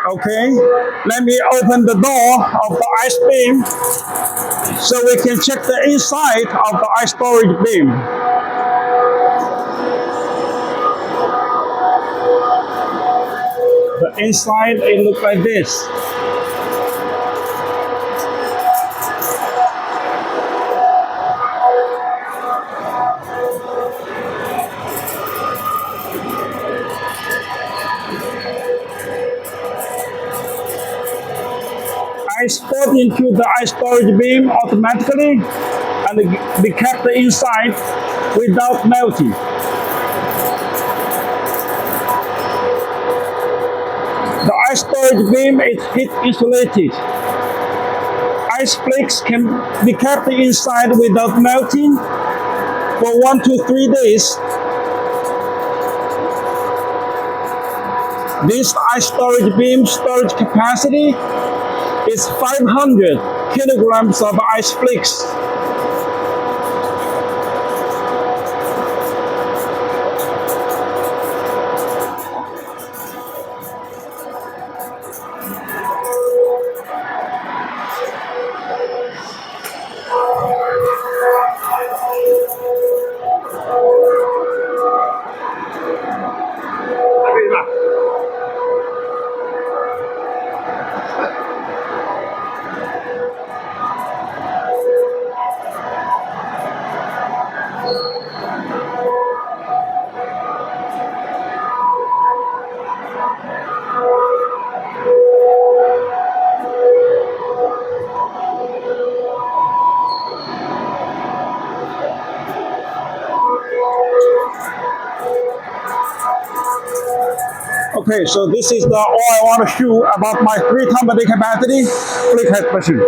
Okay, let me open the door of the ice beam so we can check the inside of the ice storage beam. The inside, it looks like this. Ice poured into the ice storage beam automatically and be kept inside without melting. The ice storage beam is heat insulated. Ice flakes can be kept inside without melting for 1 to 3 days. This ice storage beam storage capacity is 500 kilograms of ice flakes. Okay, so this is all I want to show about my 3-ton per day capacity flake machine.